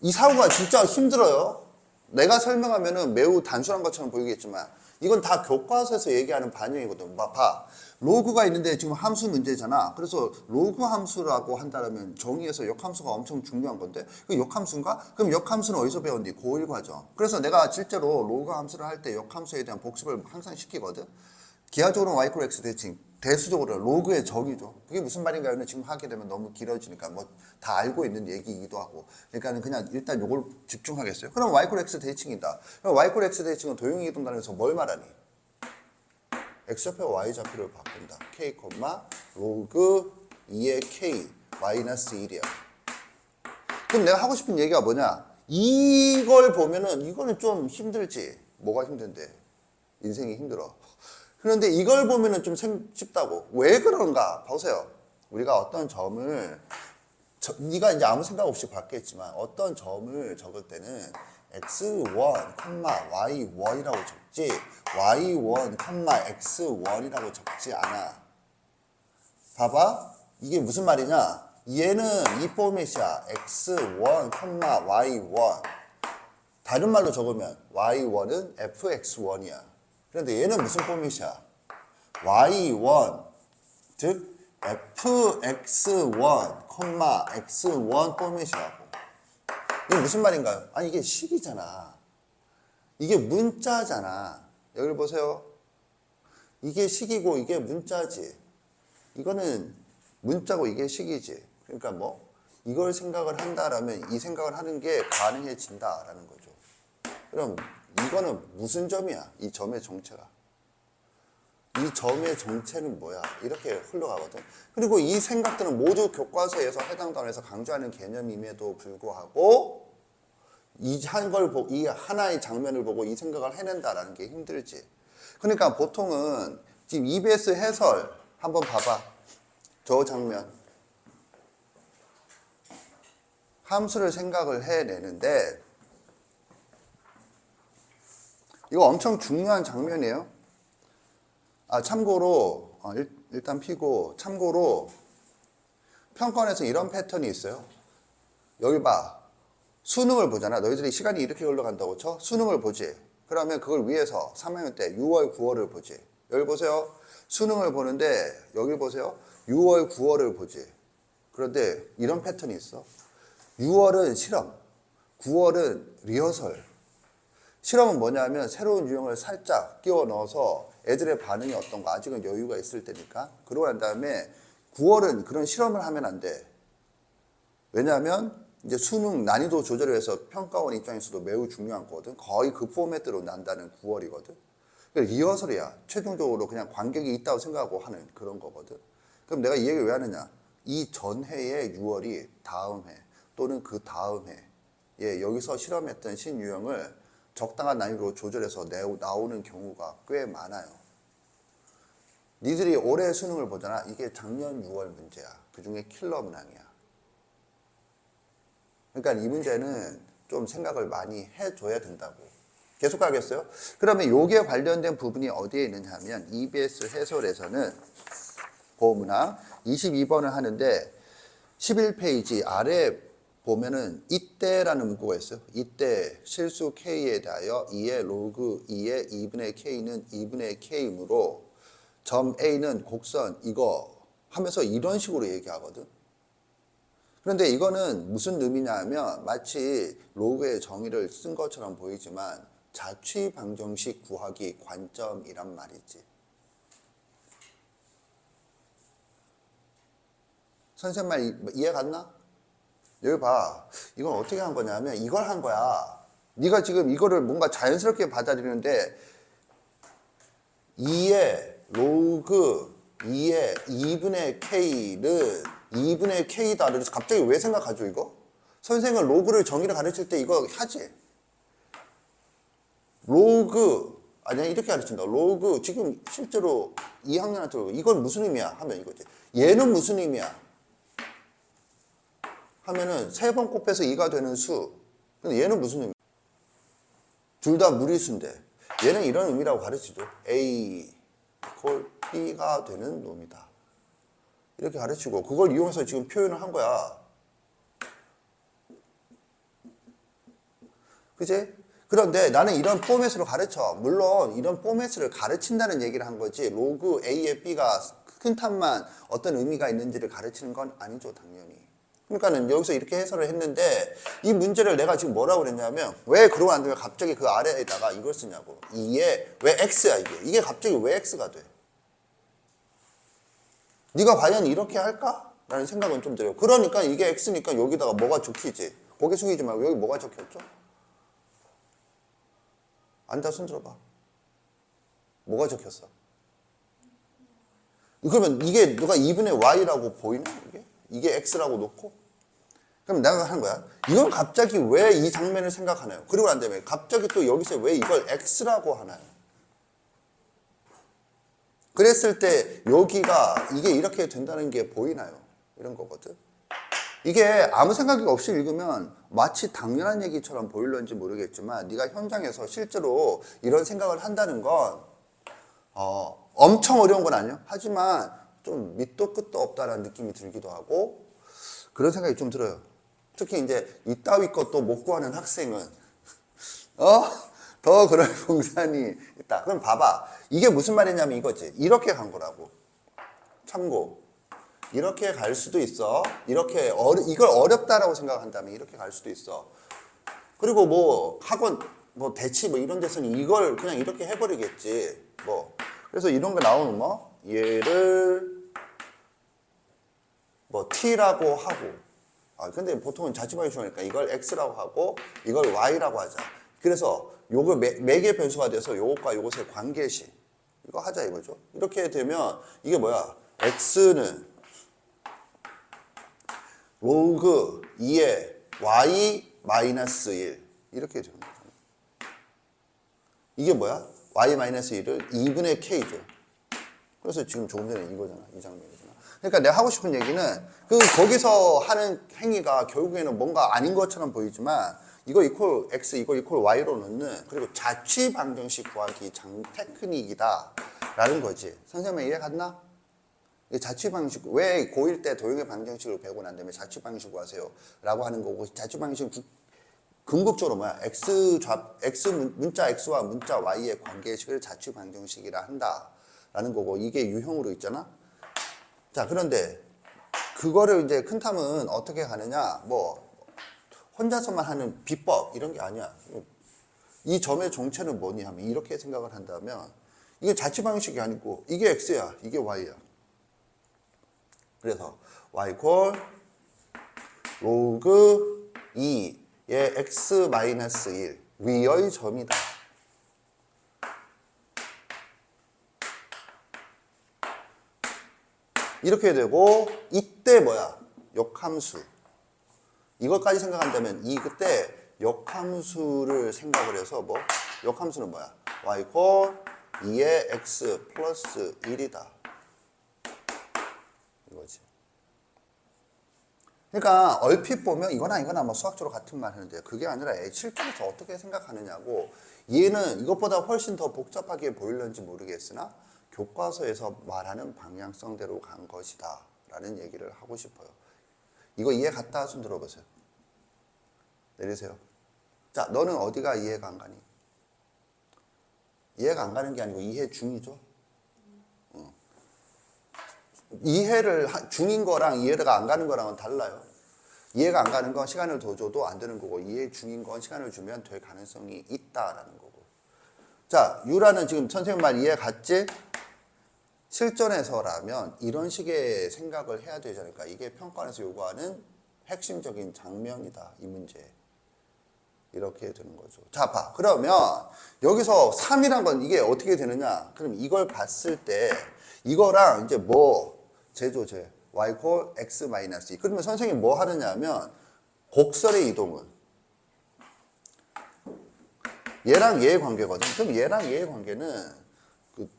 이 사고가 진짜 힘들어요. 내가 설명하면은 매우 단순한 것처럼 보이겠지만 이건 다 교과서에서 얘기하는 반영이거든. 봐. 로그가 있는데 지금 함수 문제잖아. 그래서 로그 함수라고 한다면 정의에서 역함수가 엄청 중요한 건데 그 역함수인가? 그럼 역함수는 어디서 배웠니? 고1 과정. 그래서 내가 실제로 로그 함수를 할 때 역함수에 대한 복습을 항상 시키거든. 기하적으로는 y 콜 x 대칭. 대수적으로 로그의 적이죠. 그게 무슨 말인가요? 지금 하게 되면 너무 길어지니까 뭐 다 알고 있는 얘기이기도 하고. 그러니까 그냥 일단 요걸 집중하겠어요. 그럼 y 콜 x 대칭이다. 그럼 y 콜 x 대칭은 도형이 이동단에서 뭘 말하니? x좌표와 y좌표를 바꾼다. k, 로그 2의 k 마이너스 1이야. 그럼 내가 하고 싶은 얘기가 뭐냐? 이걸 보면은 이거는 좀 힘들지. 뭐가 힘든데? 인생이 힘들어. 그런데 이걸 보면은 좀 쉽다고. 왜 그런가? 보세요. 우리가 어떤 점을 네가 이제 아무 생각 없이 봤겠지만 어떤 점을 적을 때는 x1, y1이라고 적지 y1, x1이라고 적지 않아. 봐봐. 이게 무슨 말이냐? 얘는 이 포맷이야. x1, y1. 다른 말로 적으면 y1은 fx1이야. 그런데 얘는 무슨 포맷이야? y1, 즉 fx1, x1 포맷이라고. 이게 무슨 말인가요? 아니 이게 식이잖아. 이게 문자잖아. 여기 보세요. 이게 식이고 이게 문자지. 이거는 문자고 이게 식이지. 그러니까 뭐 이걸 생각을 한다라면 이 생각을 하는 게 가능해진다라는 거죠. 그럼 이거는 무슨 점이야? 이 점의 정체가. 이 점의 정체는 뭐야? 이렇게 흘러가거든. 그리고 이 생각들은 모두 교과서에서 해당 단원에서 강조하는 개념임에도 불구하고 이 하나의 장면을 보고 이 생각을 해낸다라는 게 힘들지. 그러니까 보통은 지금 EBS 해설 한번 봐봐. 저 장면. 함수를 생각을 해내는데 이거 엄청 중요한 장면이에요. 참고로 일단 피고 참고로 평가원에서 이런 패턴이 있어요. 여기 봐. 수능을 보잖아. 너희들이 시간이 이렇게 흘러간다고 쳐? 수능을 보지. 그러면 그걸 위해서 3학년 때 6월, 9월을 보지. 여기 보세요. 수능을 보는데 여기 보세요. 6월, 9월을 보지. 그런데 이런 패턴이 있어. 6월은 실험, 9월은 리허설. 실험은 뭐냐면 새로운 유형을 살짝 끼워 넣어서 애들의 반응이 어떤가 아직은 여유가 있을 때니까. 그러고 난 다음에 9월은 그런 실험을 하면 안 돼. 왜냐하면 이제 수능 난이도 조절을 해서 평가원 입장에서도 매우 중요한 거거든. 거의 그 포맷대로 난다는 9월이거든. 그러니까 리허설이야. 최종적으로 그냥 관객이 있다고 생각하고 하는 그런 거거든. 그럼 내가 이 얘기를 왜 하느냐? 이 전해의 6월이 다음 해 또는 그 다음 해에 여기서 실험했던 신유형을 적당한 난이도로 조절해서 나오는 경우가 꽤 많아요. 니들이 올해 수능을 보잖아. 이게 작년 6월 문제야. 그 중에 킬러 문항이야. 그러니까 이 문제는 좀 생각을 많이 해줘야 된다고. 계속 가겠어요? 그러면 요게 관련된 부분이 어디에 있느냐 하면 EBS 해설에서는 보문항 22번을 하는데 11페이지 아래 보면은 이때라는 문구가 있어요. 이때 실수 K에 대하여 2의 로그 2의 2분의 K는 2분의 K이므로 점 A는 곡선 이거 하면서 이런 식으로 얘기하거든. 그런데 이거는 무슨 의미냐 하면 마치 로그의 정의를 쓴 것처럼 보이지만 자취방정식 구하기 관점이란 말이지. 선생님 말 이해 갔나? 여기 봐. 이건 어떻게 한 거냐면 이걸 한 거야. 네가 지금 이거를 뭔가 자연스럽게 받아들이는데 2의 로그 2의 2분의 K는 2분의 K다. 그래서 갑자기 왜 생각하죠 이거? 선생은 로그를 정의를 가르칠 때 이거 하지. 로그 아니야 이렇게 가르친다. 로그 지금 실제로 2학년한테 이건 무슨 의미야? 하면 이거지. 얘는 무슨 의미야? 하면은 3번 곱해서 2가 되는 수. 근데 얘는 무슨 의미야? 둘 다 무리수인데 얘는 이런 의미라고 가르치죠. A 콜 B가 되는 놈이다. 이렇게 가르치고 그걸 이용해서 지금 표현을 한 거야. 그치? 그런데 나는 이런 포맷으로 가르쳐. 물론 이런 포맷을 가르친다는 얘기를 한 거지 로그 A의 B가 큰 탑만 어떤 의미가 있는지를 가르치는 건 아니죠 당연히. 그러니까는 여기서 이렇게 해설을 했는데 이 문제를 내가 지금 뭐라고 그랬냐면 왜 그러고 안 되면 갑자기 그 아래에다가 이걸 쓰냐고. 이게 왜 X야 이게 갑자기 왜 X가 돼? 네가 과연 이렇게 할까? 라는 생각은 좀 들어요. 그러니까 이게 X니까 여기다가 뭐가 적히지? 고개 숙이지 말고 여기 뭐가 적혔죠? 앉아 손 들어봐. 뭐가 적혔어? 그러면 이게 누가 2분의 Y라고 보이나? 이게 X라고 놓고? 그럼 내가 하는 거야. 이건 갑자기 왜 이 장면을 생각하나요? 그리고 난 다음에 갑자기 또 여기서 왜 이걸 X라고 하나요? 그랬을 때 여기가 이게 이렇게 된다는 게 보이나요? 이런 거거든. 이게 아무 생각이 없이 읽으면 마치 당연한 얘기처럼 보일런지 모르겠지만 네가 현장에서 실제로 이런 생각을 한다는 건 엄청 어려운 건 아니에요. 하지만 좀 밑도 끝도 없다라는 느낌이 들기도 하고 그런 생각이 좀 들어요. 특히 이제 이따위 것도 못 구하는 학생은 더 그럴 공산이 있다. 그럼 봐봐. 이게 무슨 말이냐면 이거지. 이렇게 간 거라고. 참고. 이렇게 갈 수도 있어. 이렇게 이걸 어렵다라고 생각한다면 이렇게 갈 수도 있어. 그리고 뭐 학원 뭐 대치 뭐 이런 데서는 이걸 그냥 이렇게 해버리겠지. 뭐 그래서 이런 거 나오는 뭐 얘를 뭐 t라고 하고. 근데 보통은 자취방정식이니까 이걸 x라고 하고 이걸 y라고 하자. 그래서 요거 매개 변수가 돼서 요것과 요것의 관계식 이거 하자 이거죠. 이렇게 되면 이게 뭐야? x는 로그 2의 y 마이너스 1 이렇게 되는 거죠. 이게 뭐야? y 마이너스 1을 2분의 k죠. 그래서 지금 조금 전에 이거잖아. 이 장면이잖아. 그러니까 내가 하고 싶은 얘기는 거기서 하는 행위가 결국에는 뭔가 아닌 것처럼 보이지만 이거 이퀄 x 이거 이퀄 y로 넣는 그리고 자취 방정식 구하기 테크닉이다 라는 거지. 선생님 이해 갔나? 자취 방식 왜 고1 때 도형의 방정식을 배우고 난 다음에 자취 방식 구하세요 라고 하는 거고 자취 방식은 궁극적으로 뭐야? x 문자 x와 문자 y의 관계식을 자취 방정식이라 한다 라는 거고 이게 유형으로 있잖아. 자 그런데 그거를 이제 큰 탐은 어떻게 가느냐 뭐 혼자서만 하는 비법 이런 게 아니야. 이 점의 정체는 뭐니 하면 이렇게 생각을 한다면 이게 자취 방식이 아니고 이게 x야, 이게 y야. 그래서 y 콜 로그 2의 x 마이너스 1 위의 점이다. 이렇게 되고 이때 뭐야? 역함수. 이것까지 생각한다면 그때 역함수를 생각을 해서 뭐? 역함수는 뭐야? y 콜 2의 x 플러스 1이다. 이거지. 그러니까 얼핏 보면 이거나 뭐 수학적으로 같은 말 하는데 그게 아니라 실전에서 어떻게 생각하느냐고. 얘는 이것보다 훨씬 더 복잡하게 보일는지 모르겠으나 교과서에서 말하는 방향성대로 간 것이다 라는 얘기를 하고 싶어요. 이거 이해 갔다 손 들어보세요. 내리세요. 자, 너는 어디가 이해가 안 가니? 이해가 안 가는 게 아니고 이해 중이죠. 이해를 중인 거랑 이해가 안 가는 거랑은 달라요. 이해가 안 가는 건 시간을 더 줘도 안 되는 거고, 이해 중인 건 시간을 주면 될 가능성이 있다라는 거고. 자, 유라는 지금 선생님 말 이해 갔지? 실전에서라면 이런 식의 생각을 해야 되지 않을까. 이게 평가원에서 요구하는 핵심적인 장면이다, 이 문제. 이렇게 되는 거죠. 자, 봐. 그러면 여기서 3이란 건 이게 어떻게 되느냐? 그럼 이걸 봤을 때 이거랑 이제 뭐 제조제 y 콜 x 마이너스 2. 그러면 선생님이 뭐 하느냐 하면 곡선의 이동은 얘랑 얘의 관계거든. 그럼 얘랑 얘의 관계는 그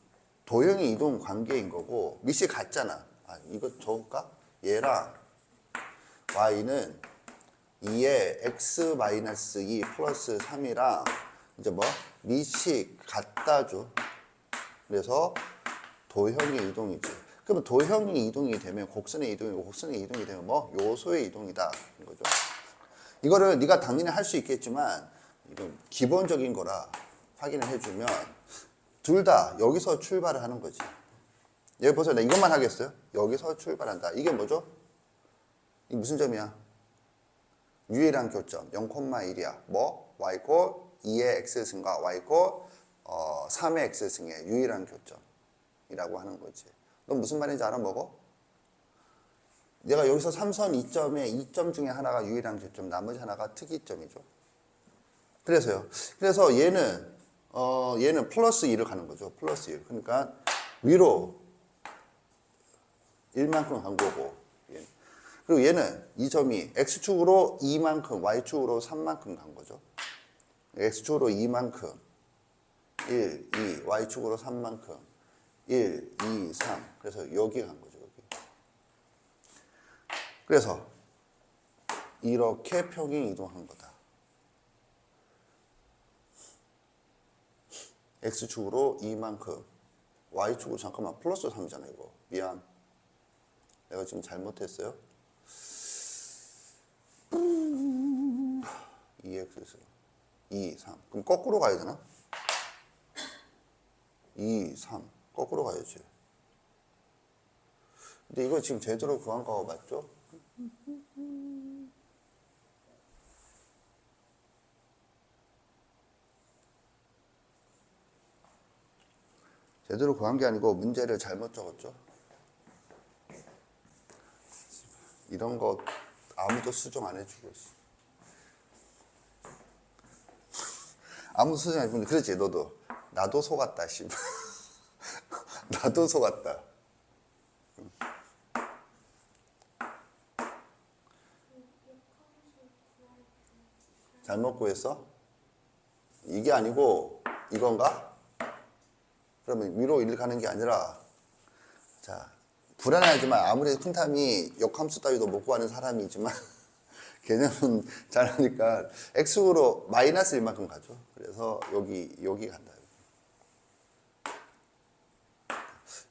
도형의 이동 관계인 거고 밑이 같잖아. 아, 이거 적을까? 얘랑 y는 2의 x 마이너스 2 플러스 3이랑 이제 뭐 밑이 같다죠. 그래서 도형의 이동이지. 그러면 도형이 이동이 되면 곡선의 이동이고 곡선의 이동이 되면 뭐 요소의 이동이다 이거죠. 이거를 네가 당연히 할 수 있겠지만 이건 기본적인 거라 확인을 해주면 둘 다 여기서 출발을 하는 거지. 여기 보세요. 내가 이것만 하겠어요. 여기서 출발한다. 이게 뭐죠? 이게 무슨 점이야? 유일한 교점 0,1이야. 뭐? y꼴 2의 x승과 y꼴 3의 x승의 유일한 교점이라고 하는 거지. 넌 무슨 말인지 알아 먹어? 내가 여기서 3선 2점의 2점 중에 하나가 유일한 교점, 나머지 하나가 특이점이죠. 그래서요. 그래서 얘는 플러스 2를 가는 거죠. 플러스 1. 그러니까 위로 1만큼 간 거고. 그리고 얘는 이 점이 x축으로 2만큼, y축으로 3만큼 간 거죠. x축으로 2만큼, 1, 2, y축으로 3만큼, 1, 2, 3. 그래서 여기 간 거죠. 여기. 그래서 이렇게 평행 이동한 거다. x축으로 2만큼, y축으로 잠깐만 플러스 3이잖아 이거. 미안. 내가 지금 잘못했어요. 2x 2, 3. 그럼 거꾸로 가야 되나? 2, 3. 거꾸로 가야지. 근데 이거 지금 제대로 구한 거 맞죠? 제대로 구한 게 아니고 문제를 잘못 적었죠? 이런 거 아무도 수정 안 해주고 있어. 아무도 수정 안 해주고 그렇지 너도. 나도 속았다 씨. 나도 속았다. 잘못 구했어? 이게 아니고 이건가? 그러면 위로 1 가는 게 아니라 자 불안하지만 아무리 쿤탐이 역함수 따위도 못 구하는 사람이지만 개념은 잘하니까 x축으로 마이너스 1만큼 가죠. 그래서 여기 간다.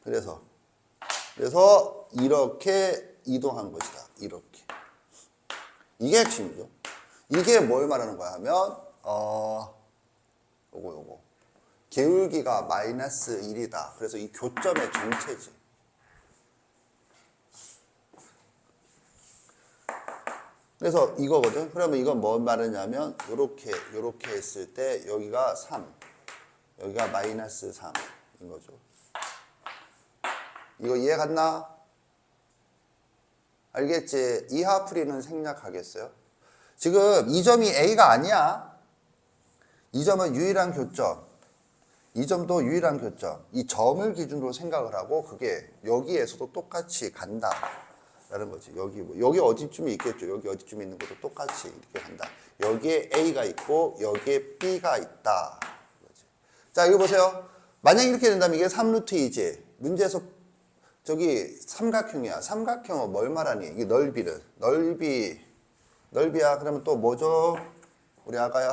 그래서 이렇게 이동한 것이다. 이렇게. 이게 핵심이죠. 이게 뭘 말하는 거야 하면 요거 개울기가 마이너스 1이다. 그래서 이 교점의 정체지. 그래서 이거거든. 그러면 이건 뭘 말하냐면 요렇게 했을 때 여기가 3, 여기가 마이너스 3, 거죠. 이거 이해 갔나? 알겠지? 이하 풀이는 생략하겠어요? 지금 이 점이 A가 아니야. 이 점은 유일한 교점. 이 점도 유일한 교점. 이 점을 기준으로 생각을 하고 그게 여기에서도 똑같이 간다. 라는 거지. 여기 어디쯤에 있겠죠. 여기 어디쯤에 있는 것도 똑같이 이렇게 간다. 여기에 A가 있고 여기에 B가 있다. 그거지. 자, 이거 보세요. 만약 이렇게 된다면 이게 3루트 2지. 문제에서 저기 삼각형이야. 삼각형은 뭘 말하니? 이게 넓이를. 넓이야. 그러면 또 뭐죠? 우리 아가야.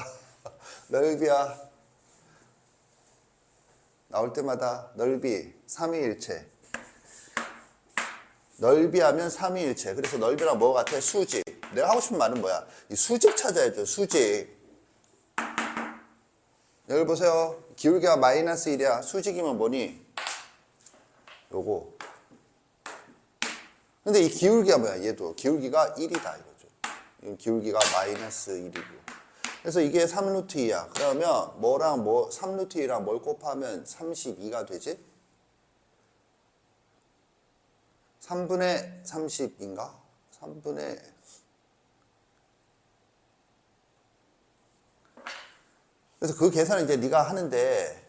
넓이야. 나올 때마다 넓이, 삼위일체. 넓이하면 삼위일체. 그래서 넓이랑 뭐 같아? 수직. 내가 하고 싶은 말은 뭐야? 이 수직 찾아야죠. 수직. 여기 보세요. 기울기가 마이너스 1이야. 수직이면 뭐니? 요거. 근데 이 기울기가 뭐야? 얘도 기울기가 1이다 이거죠. 이 기울기가 마이너스 1이고. 그래서 이게 3루트 2야. 그러면 뭐랑 3루트 2랑 뭘 곱하면 32가 되지? 3분의 30인가? 3분의 그래서 그 계산을 이제 네가 하는데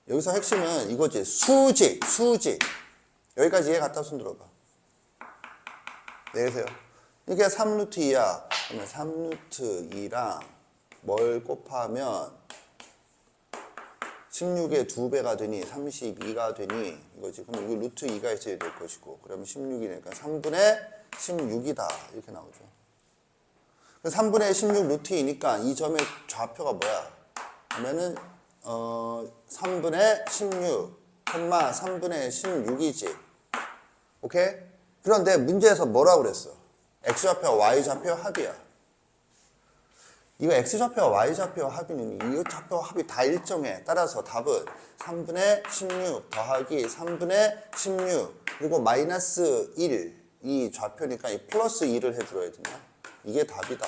여기서 핵심은 이거지. 수직. 여기까지 이해 갔다 손 들어봐. 내리세요. 이게 3루트 2야. 그러면 3루트 2랑 뭘 곱하면 16의 2배가 되니 32가 되니 이거지. 그럼 이거 루트 2가 있어야 될 것이고 그러면 16이니까 3분의 16이다 이렇게 나오죠. 3분의 16 루트 2니까 이 점의 좌표가 뭐야? 그러면은 3분의 16, 3분의 16이지. 오케이? 그런데 문제에서 뭐라고 그랬어? x좌표와 y좌표 합이야. 이거 x좌표와 y좌표 합이는 이 좌표와 합이 다 일정해. 따라서 답은 3분의 16 더하기 3분의 16 그리고 마이너스 1 이 좌표니까 이 플러스 2를 해줘야 된다. 이게 답이다.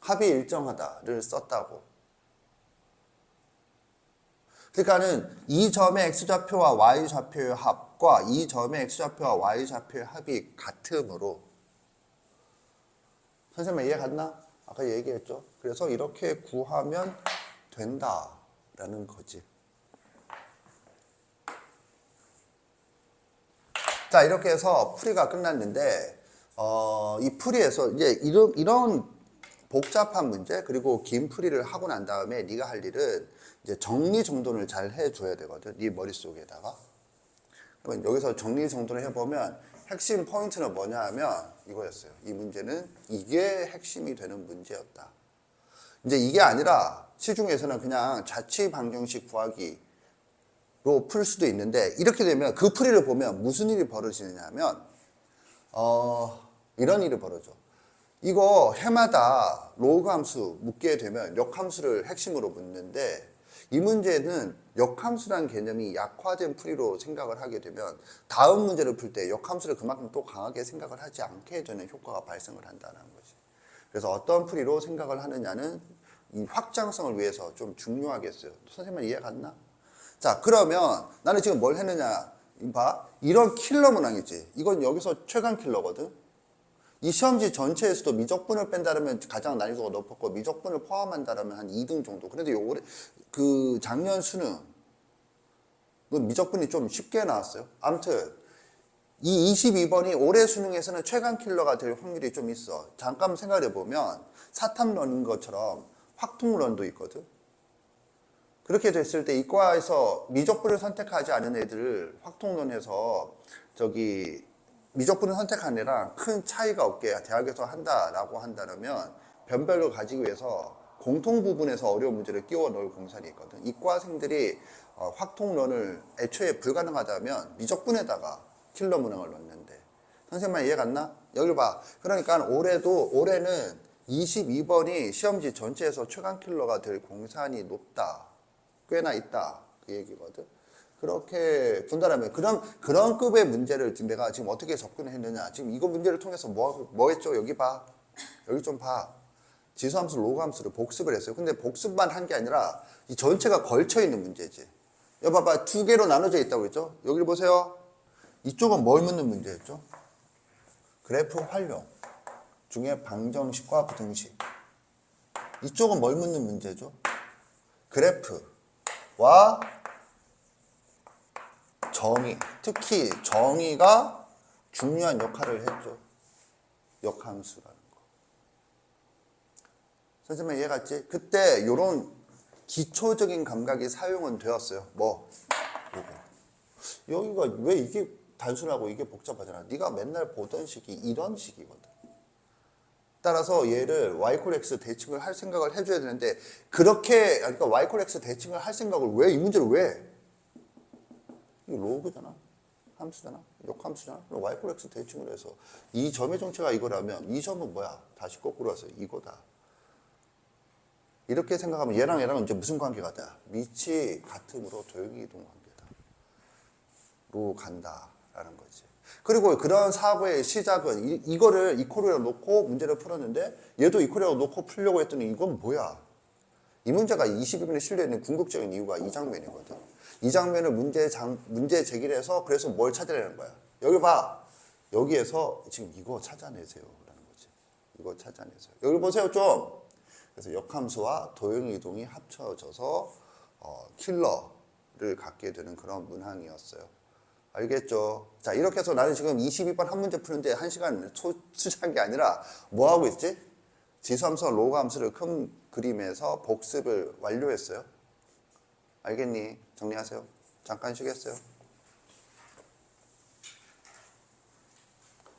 합이 일정하다를 썼다고. 그러니까는 이 점의 x좌표와 y좌표의 합과 이 점의 x좌표와 y좌표의 합이 같으므로 선생님 이해 갔나? 아까 얘기했죠. 그래서 이렇게 구하면 된다라는 거지. 자, 이렇게 해서 풀이가 끝났는데 이 풀이에서 이제 이런 복잡한 문제 그리고 긴 풀이를 하고 난 다음에 네가 할 일은 이제 정리정돈을 잘 해줘야 되거든. 네 머릿속에다가. 그러면 여기서 정리정돈을 해보면 핵심 포인트는 뭐냐 하면 이거였어요. 이 문제는 이게 핵심이 되는 문제였다. 이제 이게 아니라 시중에서는 그냥 자취 방정식 구하기로 풀 수도 있는데 이렇게 되면 그 풀이를 보면 무슨 일이 벌어지느냐 하면 이런 일이 벌어져. 이거 해마다 로그 함수 묻게 되면 역함수를 핵심으로 묻는데 이 문제는 역함수라는 개념이 약화된 풀이로 생각을 하게 되면 다음 문제를 풀 때 역함수를 그만큼 또 강하게 생각을 하지 않게 되는 효과가 발생을 한다는 거지. 그래서 어떤 풀이로 생각을 하느냐는 이 확장성을 위해서 좀 중요하겠어요. 선생님 이해 갔나? 자, 그러면 나는 지금 뭘 했느냐? 봐. 이런 킬러 문항이지. 이건 여기서 최강 킬러거든. 이 시험지 전체에서도 미적분을 뺀다면 가장 난이도가 높았고 미적분을 포함한다면 한 2등 정도. 그런데 올해 그 작년 수능 미적분이 좀 쉽게 나왔어요. 아무튼 이 22번이 올해 수능에서는 최강 킬러가 될 확률이 좀 있어. 잠깐 생각해 보면 사탐론인 것처럼 확통론도 있거든. 그렇게 됐을 때 이과에서 미적분을 선택하지 않은 애들을 확통론에서 미적분을 선택한 애랑 큰 차이가 없게 대학에서 한다라고 한다면 변별을 가지기 위해서 공통 부분에서 어려운 문제를 끼워 넣을 공산이 있거든. 이과생들이 확통론을 애초에 불가능하다면 미적분에다가 킬러 문항을 넣는데 선생님만 이해 갔나? 여기 봐. 그러니까 올해는 22번이 시험지 전체에서 최강 킬러가 될 공산이 높다. 꽤나 있다. 그 얘기거든. 그렇게 분단하면 그런 급의 문제를 지금 내가 지금 어떻게 접근을 했느냐. 지금 이거 문제를 통해서 뭐 했죠? 여기 봐. 여기 좀 봐. 지수함수, 로그함수를 복습을 했어요. 근데 복습만 한 게 아니라 이 전체가 걸쳐 있는 문제지. 여기 봐봐, 두 개로 나눠져 있다고 했죠? 여기 보세요. 이쪽은 뭘 묻는 문제였죠? 그래프 활용 중에 방정식과 부등식. 이쪽은 뭘 묻는 문제죠? 그래프와 정의. 특히 정의가 중요한 역할을 했죠. 역함수라는 거. 선생님 이해갔지? 그때 이런 기초적인 감각이 사용은 되었어요. 뭐? 이거. 여기가 왜 이게 단순하고 이게 복잡하잖아. 네가 맨날 보던 식이 이런 식이거든. 따라서 얘를 y-x 대칭을 할 생각을 해줘야 되는데 그렇게 그러니까 y-x 대칭을 할 생각을 왜 이 문제를 왜? 이거 로그잖아. 함수잖아. 역함수잖아. 그럼 y-x 대칭을 해서 이 점의 정체가 이거라면 이 점은 뭐야? 다시 거꾸로 와서 이거다. 이렇게 생각하면 얘랑은 이제 무슨 관계가 돼? 밑이 같음으로 도형이 이동 관계다로 간다라는 거지. 그리고 그런 사고의 시작은 이거를 이코르에 놓고 문제를 풀었는데 얘도 이코르에 놓고 풀려고 했더니 이건 뭐야? 이 문제가 22분에 실려있는 궁극적인 이유가 이 장면이거든. 이 장면을 문제 제기를 해서 그래서 뭘 찾아내는 거야? 여기 봐. 여기에서 지금 이거 찾아내세요. 라는 거지. 이거 찾아내세요. 여기 보세요 좀. 그래서 역함수와 도형의 이동이 합쳐져서 킬러를 갖게 되는 그런 문항이었어요. 알겠죠? 자, 이렇게 해서 나는 지금 22번 한 문제 푸는데 1시간 투자한 게 아니라 뭐 하고 있지? 지수함수와 로그함수를 큰 그림에서 복습을 완료했어요. 알겠니? 정리하세요. 잠깐 쉬겠어요.